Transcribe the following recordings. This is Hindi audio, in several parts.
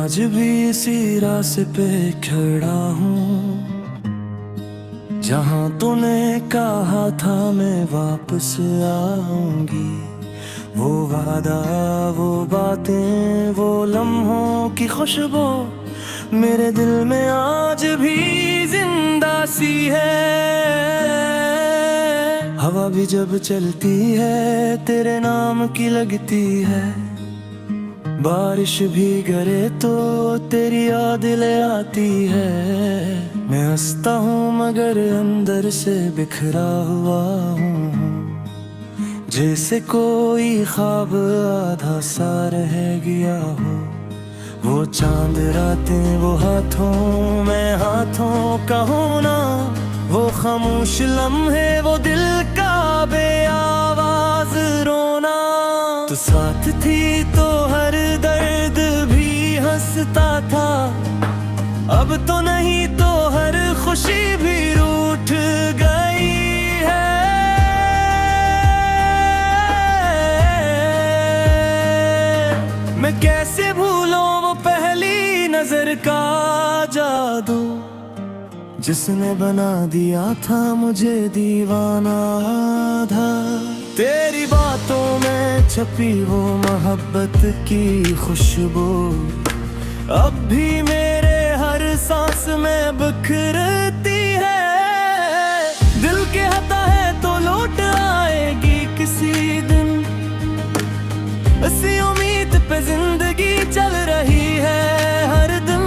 आज भी इसी रास्ते पे खड़ा हूँ जहाँ तूने कहा था मैं वापस आऊंगी। वो वादा, वो बातें, वो लम्हों की खुशबू मेरे दिल में आज भी जिंदा सी है। हवा भी जब चलती है तेरे नाम की लगती है, बारिश भी गिरे तो तेरी याद ले आती है। मैं हंसता हूँ मगर अंदर से बिखरा हुआ हूँ, जैसे कोई ख्वाब आधा सा रह गया हो। वो चांद रातें, वो हाथों में हाथों का होना, वो खामोश लम्हे, वो दिल का बेआवाज रोना। तू साथ थी तो हर दर्द भी हंसता था, अब तो नहीं तो हर खुशी भी रूठ गई है। मैं कैसे भूलूं वो पहली नजर का जादू, जिसने बना दिया था मुझे दीवाना आधा। तेरी बातों में छपी वो मोहब्बत की खुशबू अब भी मेरे हर सांस में बिखरती है। दिल कहता है तो लौट आएगी किसी दिन, इसी उम्मीद पे जिंदगी चल रही है हर दिन।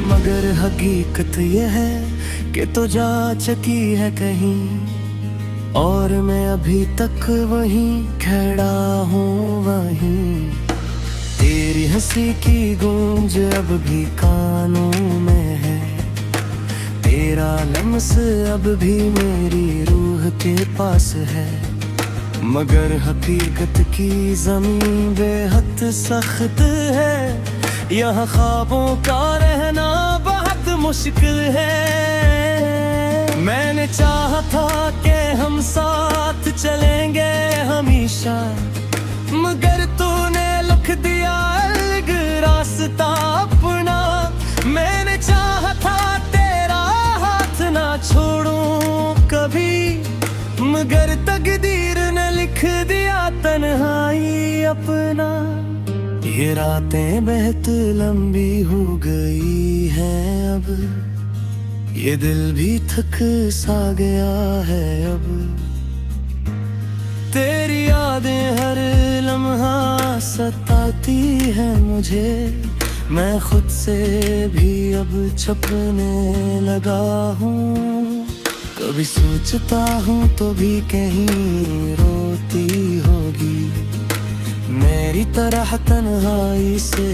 मगर हकीकत ये है कि तो जा चुकी है कहीं, और मैं अभी तक वहीं खड़ा हूँ वहीं। तेरी हंसी की गूंज अब भी कानों में है, तेरा लम्स अब भी मेरी रूह के पास है। मगर हकीकत की ज़मीन बेहद सख्त है, यहाँ ख्वाबों का रहना बहुत मुश्किल है। मैंने चाहा था कि हम साथ चलेंगे हमेशा, मगर तूने लिख दिया अलग रास्ता अपना। मैंने चाहा था तेरा हाथ ना छोड़ूं कभी, मगर तकदीर ने लिख दिया तन्हाई अपना। ये रातें बहुत लंबी हो गई हैं अब, ये दिल भी थक सा गया है अब। तेरी यादें हर लम्हा सताती है मुझे, मैं खुद से भी अब छपने लगा हूँ। कभी सोचता हूँ तो भी कहीं रोती होगी, मेरी तरह तन्हाई से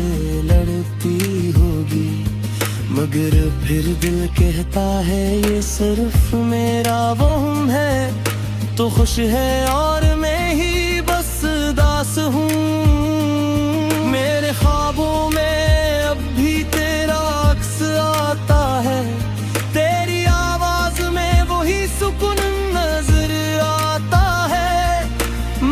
लड़ती होगी। मगर फिर दिल कहता है ये सिर्फ मेरा वहम है, तो खुश है और मैं ही बस दास हूँ। मेरे ख्वाबों में अब भी तेरा अक्स आता है, तेरी आवाज में वही सुकून नजर आता है।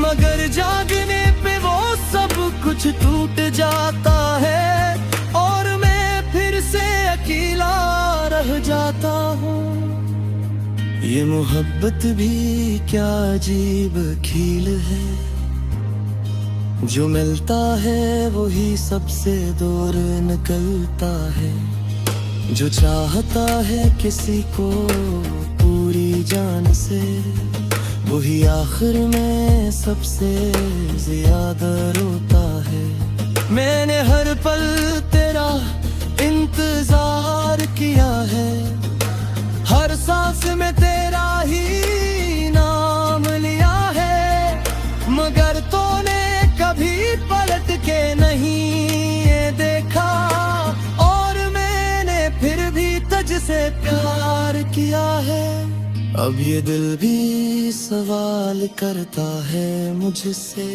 मगर जागने पे वो सब कुछ टूट जाता है, और मैं फिर से अकेला रह जाता हूँ। ये मोहब्बत भी क्या अजीब खेल है, जो मिलता है वही सबसे दूर निकलता है। जो चाहता है किसी को पूरी जान से, वही आखिर में सबसे ज्यादा रोता है। मैंने हर पल तेरा इंतजार किया है, हर सांस में तेरा ही नाम लिया है। मगर तूने कभी पलट के नहीं ये देखा, और मैंने फिर भी तुझसे प्यार किया है। अब ये दिल भी सवाल करता है मुझसे,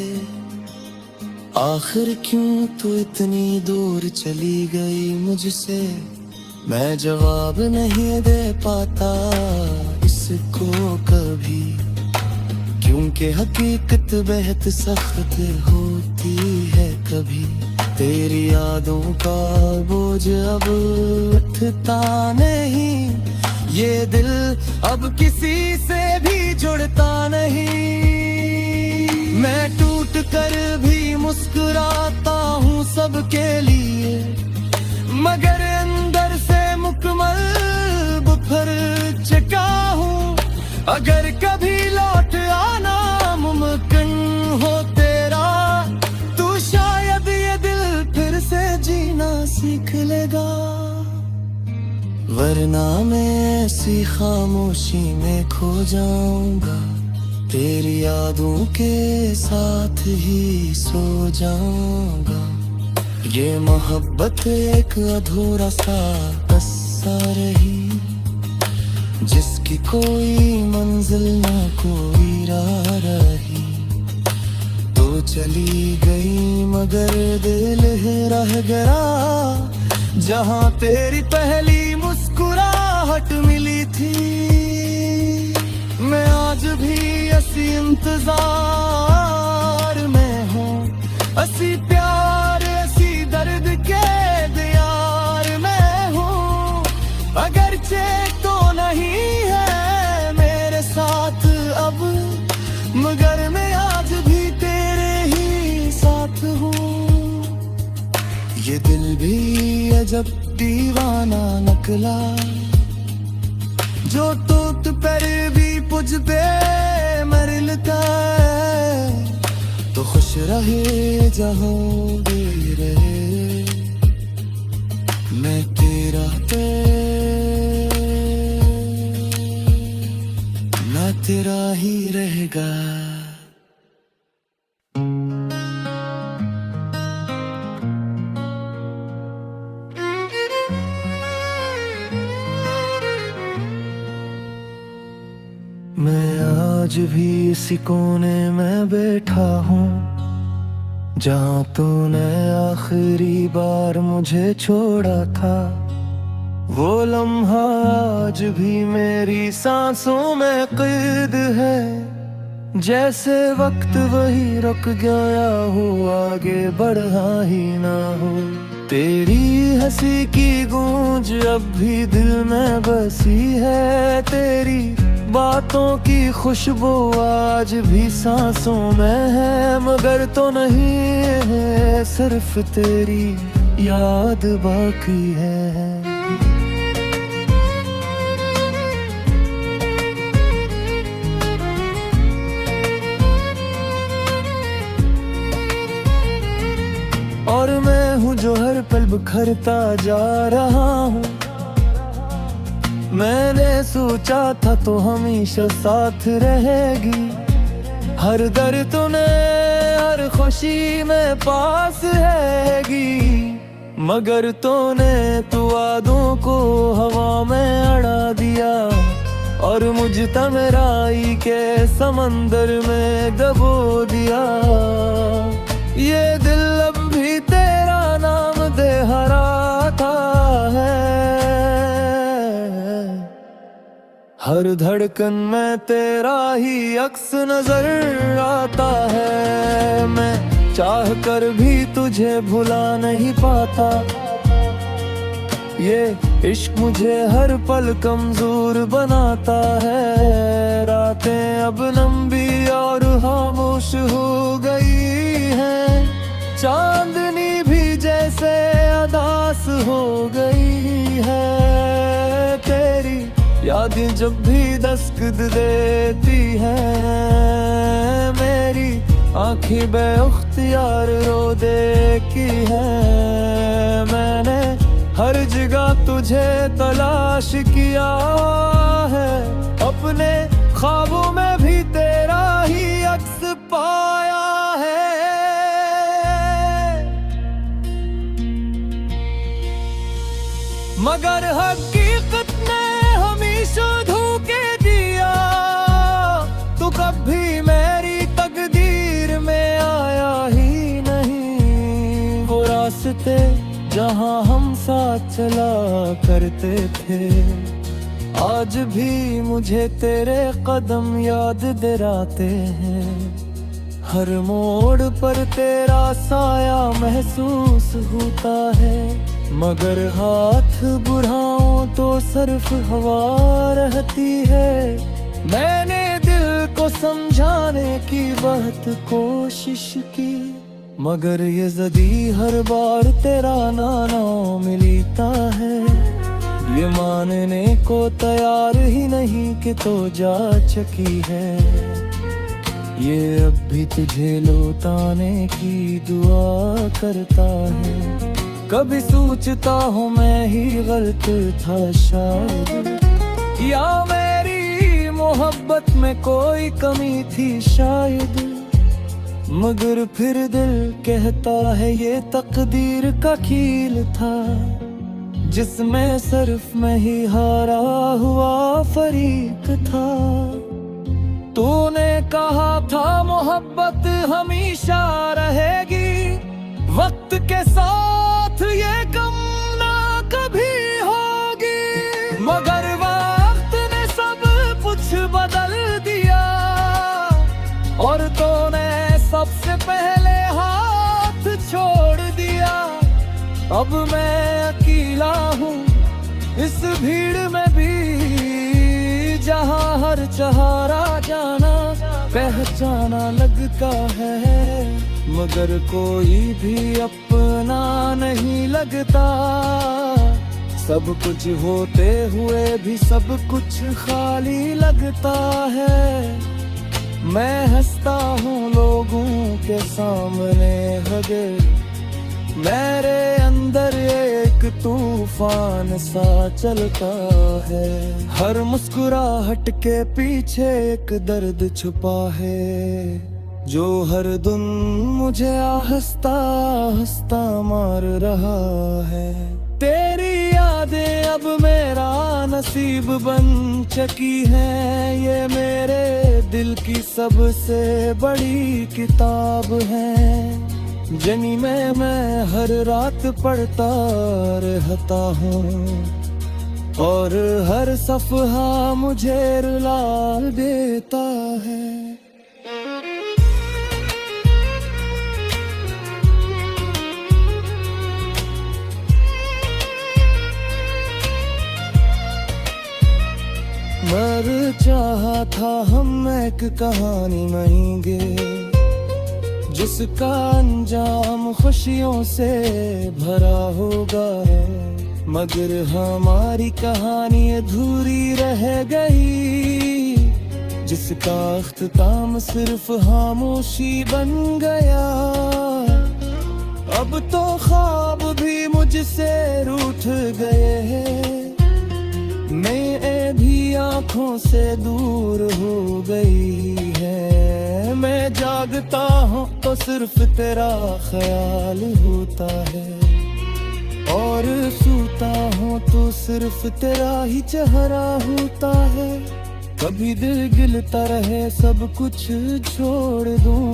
आखिर क्यों तू इतनी दूर चली गई मुझसे। मैं जवाब नहीं दे पाता इसको कभी, क्योंकि हकीकत बेहद सख्त होती है कभी। तेरी यादों का बोझ अब उठता नहीं, ये दिल अब किसी से भी जुड़ता नहीं। मैं टूट कर भी मुस्कुराता हूँ सबके लिए, मगर अंदर से मुकम्मल बिखर चुका हूँ। अगर कभी लौट आना मुमकिन हो तेरा, तू शायद ये दिल फिर से जीना सीख लेगा। वरना मैं ऐसी खामोशी में खो जाऊंगा, तेरी यादों के साथ ही सो जाऊंगा। ये मोहब्बत एक अधूरा सा किस्सा रही, जिसकी कोई मंजिल ना कोई राह रही। तो चली गई मगर दिल रह गया, जहाँ तेरी पहली मुस्कुराहट मिली थी। मैं आज भी ऐसी इंतजार में हूँ, ऐसी प्यार ऐसी दर्द के दियार में हूँ। अगरचे तो नहीं है मेरे साथ अब, मगर मैं आज भी तेरे ही साथ हूँ। ये दिल भी अजब दीवाना निकला, जो टूट पर भी मुझ पे मरलता है। तो खुश रहे जहाँ भी रहे, मैं तेरा मैं तेरा ही रहेगा। मैं आज भी इसी कोने में बैठा हूँ, जहाँ तूने आखिरी बार मुझे छोड़ा था। वो लम्हा आज भी मेरी सांसों में कैद है, जैसे वक्त वही रुक गया हो, आगे बढ़ा ही ना हो। तेरी हंसी की गूंज अब भी दिल में बसी है, तेरी बातों की खुशबू आज भी सांसों में है। मगर तो नहीं है, सिर्फ तेरी याद बाकी है। और मैं हूँ जो हर पल बिखरता जा रहा हूँ। मैंने सोचा था तो हमेशा साथ रहेगी, हर दर्द तूने हर खुशी में पास रहेगी। मगर तूने तो वादों को हवा में अड़ा दिया, और मुझ तमराई के समंदर में डबो दिया। ये दिल अब भी तेरा नाम दे हराता है, हर धड़कन में तेरा ही अक्स नजर आता है। मैं चाह कर भी तुझे भुला नहीं पाता, ये इश्क मुझे हर पल कमजोर बनाता है। रातें अब लंबी और खामोश हो गई हैं, चांदनी भी जैसे अदास हो गई है। तेरी यादें जब भी दस्तक देती हैं, मेरी आँखें बेअख्तियार रो देती हैं। मैंने हर जगह तुझे तलाश किया है, अपने ख्वाबों में भी तेरा ही अक्स पाया है। मगर हकीकत ने हमेशा धोखे दिया, तू कभी मेरी तकदीर में आया ही नहीं। वो रास्ते जहाँ हम साथ चला करते थे, आज भी मुझे तेरे कदम याद दिलाते हैं। हर मोड़ पर तेरा साया महसूस होता है, मगर हाथ बढ़ाऊं तो सिर्फ हवा रहती है। मैंने दिल को समझाने की बहुत कोशिश की, मगर ये ज़दी हर बार तेरा नाना मिलता है। ये मानने को तैयार ही नहीं कि तो जा चुकी है। ये अब भी तुझे लौटाने की दुआ करता है। कभी सोचता हूँ मैं ही गलत था शायद, या मेरी मोहब्बत में कोई कमी थी शायद, मगर फिर दिल कहता है ये तकदीर का खेल था, जिसमें सिर्फ मैं ही हारा हुआ फरीक था। तूने कहा था मोहब्बत हमेशा रहेगी, वक्त के साथ ये कम ना कभी होगी, मगर वक्त ने सब कुछ बदल दिया और तूने सबसे पहले हाथ छोड़ दिया। अब मैं अकेला हूँ इस भीड़ में भी, जहाँ हर सहारा जाना पहचाना लगता है, मगर कोई भी अपना नहीं लगता। सब कुछ होते हुए भी सब कुछ खाली लगता है। मैं हंसता हूँ लोगों के सामने मगर मेरे अंदर एक तूफान सा चलता है। हर मुस्कुराहट के पीछे एक दर्द छुपा है, जो हर दिन मुझे हंसता हंसता मार रहा है। तेरी यादें अब मेरा नसीब बन चुकी है, ये मेरे दिल की सबसे बड़ी किताब है, जिन्हीं में मैं हर रात पढ़ता रहता हूँ और हर सफ़हा मुझे रुला देता है। मर चाहा था हम एक कहानी बनेंगे, जिसका अंजाम खुशियों से भरा होगा, मगर हमारी कहानी अधूरी रह गई, जिसका अख्ताम सिर्फ खामोशी बन गया। अब तो ख्वाब भी मुझसे रूठ गए हैं, मैं भी आँखों से दूर हो गई है। मैं जागता हूँ तो सिर्फ तेरा ख्याल होता है, और सोता हूँ तो सिर्फ तेरा ही चेहरा होता है। कभी दिल गिलता रहे सब कुछ छोड़ दूँ,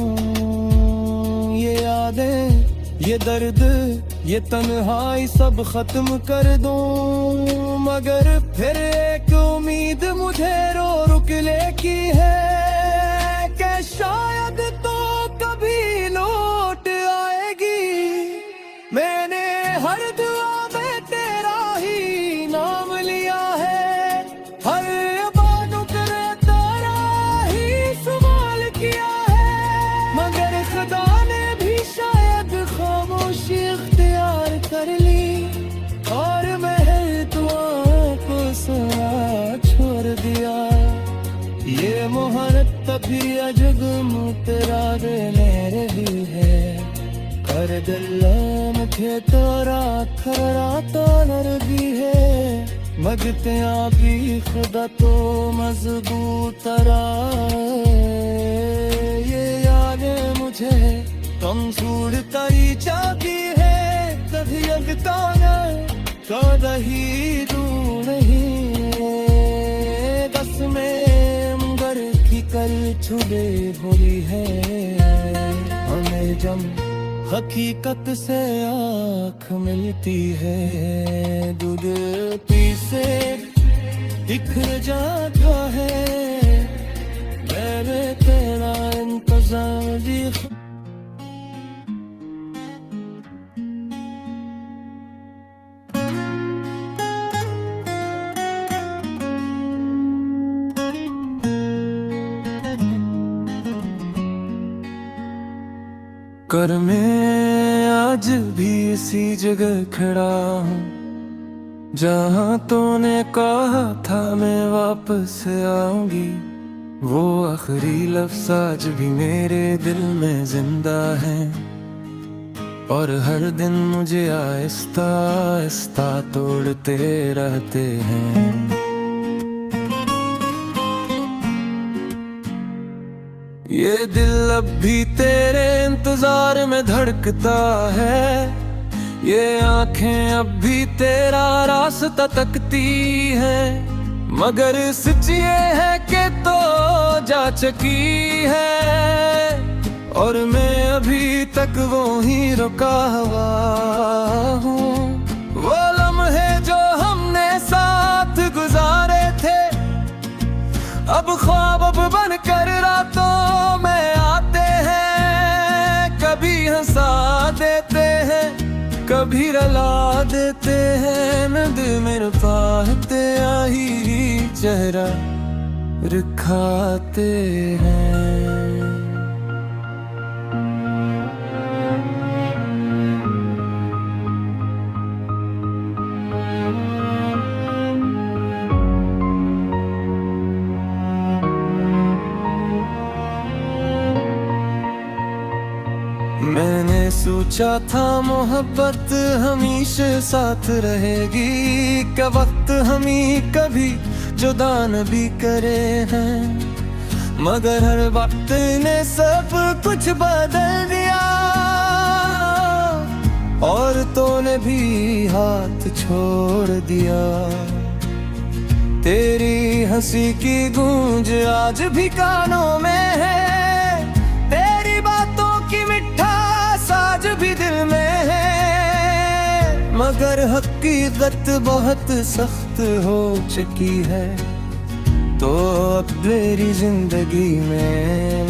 ये यादें ये दर्द ये तन्हाई सब खत्म कर दूं, मगर फिर एक उम्मीद मुझे रो रुक लेकी है कि शायद तो कभी लौट आएगी। मैंने हर दुआ में तेरा ही नाम लिया है, हर बानों करे तेरा ही सवाल किया है, मगर खुदा ने भी शायद खामोशी इख्तियार कर ली और महल दुआओं को सुना छोड़ दिया। ये मोहब्बत तभी अजगम तेरा देने रही है, कर दिल मुझे तोरा खरा तो नरगी है, मगते भी खुदा तो मजबूत तरा। ये यादें मुझे कमजोर तरी जाती है, कभी अगताना कदही दूर नहीं, दस में मगर की कल छुड़े भूली है। हमें जब हकीकत से आँख मिलती है, दूध पी से बिखर जाता है, मैं तेरा इंतजार सारी कर मैं आज भी इसी जगह खड़ा हूँ जहाँ तूने कहा था मैं वापस आऊंगी। वो आखिरी लफ्ज़ आज भी मेरे दिल में जिंदा है और हर दिन मुझे आहिस्ता आहिस्ता तोड़ते रहते हैं। ये दिल अब भी तेरे इंतजार में धड़कता है, ये आंखें अब भी तेरा रास्ता तकती हैं। मगर सच ये है कि तो जा चुकी है और मैं अभी तक वो ही रुका हुआ हूँ। वो लम्हे जो हमने साथ गुजारे थे अब ख्वाब बन कर रातों में आते हैं। कभी हंसा देते हैं कभी रला देते हैं, नद मेरे पाते आही चेहरा दिखाते हैं। मैंने सोचा था मोहब्बत हमेशा साथ रहेगी, क्या वक्त हमें कभी जुदा न भी करे हैं। मगर हर वक्त ने सब कुछ बदल दिया और तूने भी हाथ छोड़ दिया। तेरी हंसी की गूंज आज भी कानों में है, तेरी बातों की मिठास आज भी दिल में है। मगर हकीकत बहुत सख्त हो चुकी है, तो अब मेरी जिंदगी में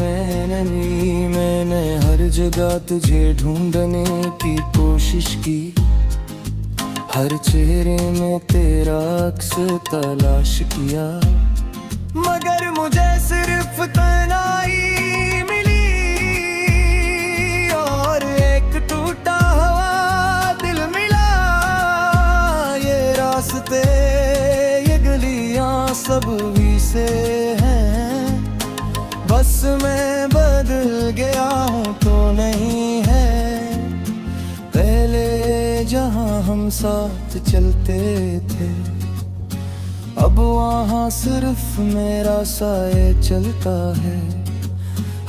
मैंने हर जगह तुझे ढूंढने की कोशिश की। हर चेहरे में तेरा अक्स तलाश किया, मगर मुझे सिर्फ तन्हाई मिली और एक टूटा हुआ दिल मिला। ये रास्ते ये गलियां सब भी से हैं, बस मैं बदल गया हूँ तो नहीं है। पहले जहाँ हम साथ चलते थे अब वहाँ सिर्फ मेरा साए चलता है।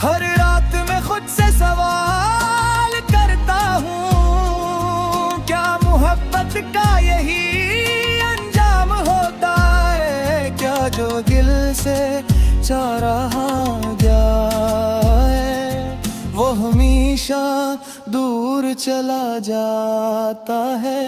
हर रात मैं खुद से सवाल करता हूँ, क्या मोहब्बत का यही अंजाम होता है। क्या जो दिल से चाह रहा गया है वो हमेशा दूर चला जाता है।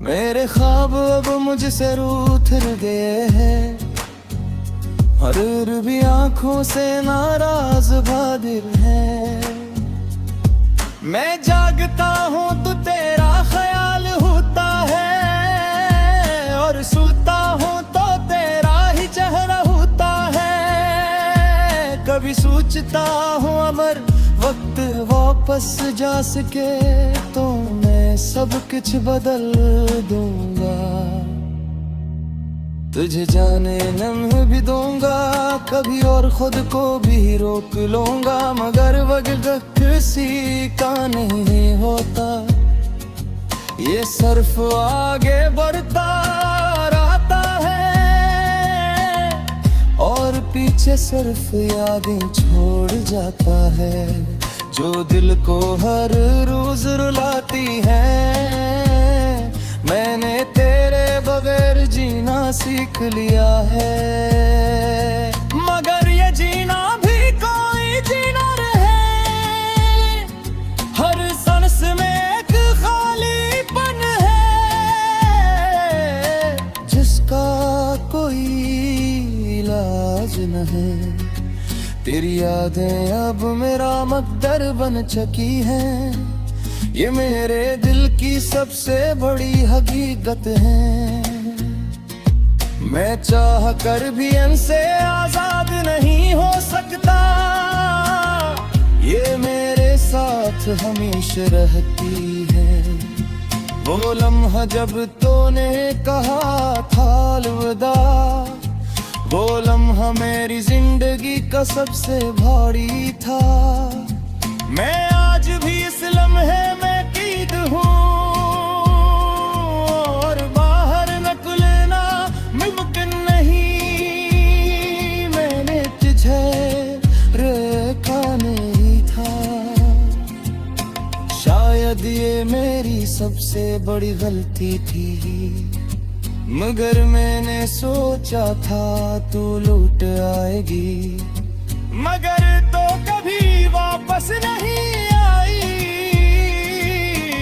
मेरे ख्वाब अब मुझसे रूठ गए हैं, हर भी आंखों से नाराज बादल है। मैं जागता हूँ तो तेरा ख्याल होता है और सोता हूँ तो तेरा ही चेहरा होता है। कभी सोचता हूँ अगर वक्त वापस जा सके तो मैं सब कुछ बदल दूंगा। तुझे जाने लम्हे भी दूंगा कभी और खुद को भी रोक लूंगा। मगर वक्त किसी का नहीं होता, ये सिर्फ आगे बढ़ता रहता है और पीछे सिर्फ यादें छोड़ जाता है, जो दिल को हर रोज रुलाती है। मैंने तेरे बगैर जीना सीख लिया है, मगर ये जीना भी कोई जीना रहे। हर सांस में एक ख्याल तेरी यादें अब मेरा मकदर बन चुकी हैं, ये मेरे दिल की सबसे बड़ी हकीकत है। मैं चाह कर भी इनसे आजाद नहीं हो सकता, ये मेरे साथ हमेशा रहती है। वो लम्हा जब तूने कहा था अलविदा, वो लम्हा मेरी जिंदगी का सबसे भारी था। मैं आज भी इस लम्हे में कैद हूँ, और बाहर निकलना मुमकिन नहीं। मैंने तुझे रखा नहीं था, शायद ये मेरी सबसे बड़ी गलती थी, मगर मैंने सोचा था तू लौट आएगी, मगर तो कभी वापस नहीं आई।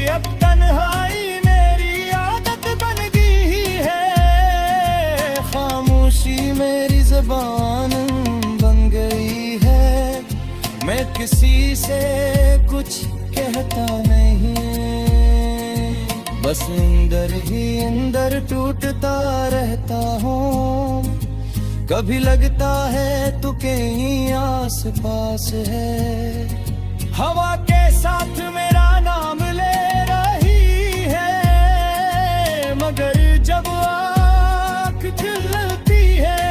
अब तन्हाई मेरी आदत बन गई है, खामोशी मेरी ज़बान बन गई है। मैं किसी से कुछ कहता नहीं, बस अंदर ही अंदर टूटता रहता हूँ। कभी लगता है तू कहीं आस पास है, हवा के साथ मेरा नाम ले रही है, मगर जब आँख खुलती है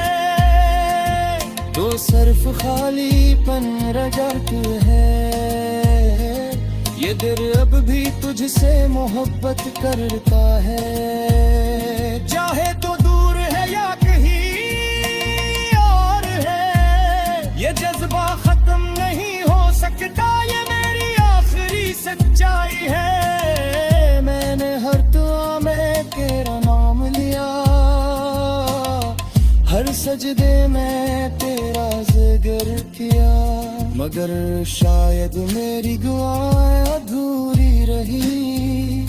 तो सिर्फ खालीपन रजत है। ये दिल अब भी तुझसे मोहब्बत करता है, चाहे तो दूर है या कहीं और है। ये जज्बा खत्म नहीं हो सकता, ये मेरी आखिरी सच्चाई है। मैंने हर दुआ में तेरा नाम लिया, हर सजदे में तेरा जिक्र किया, मगर शायद मेरी दुआएं अधूरी रही,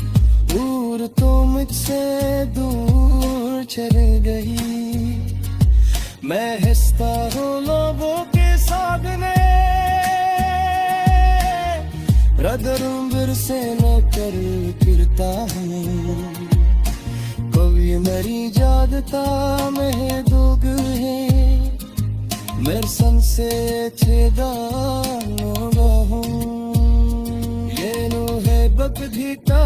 दूर तो मुझसे दूर चले गई। मैं हंसता हूँ लोगों के सामने, रदरुम्बर से लेकर फिरता हूँ, कभी मेरी जादता में दुग है, मेरे सन से छेदानो हूँ। ये नो है बकधीता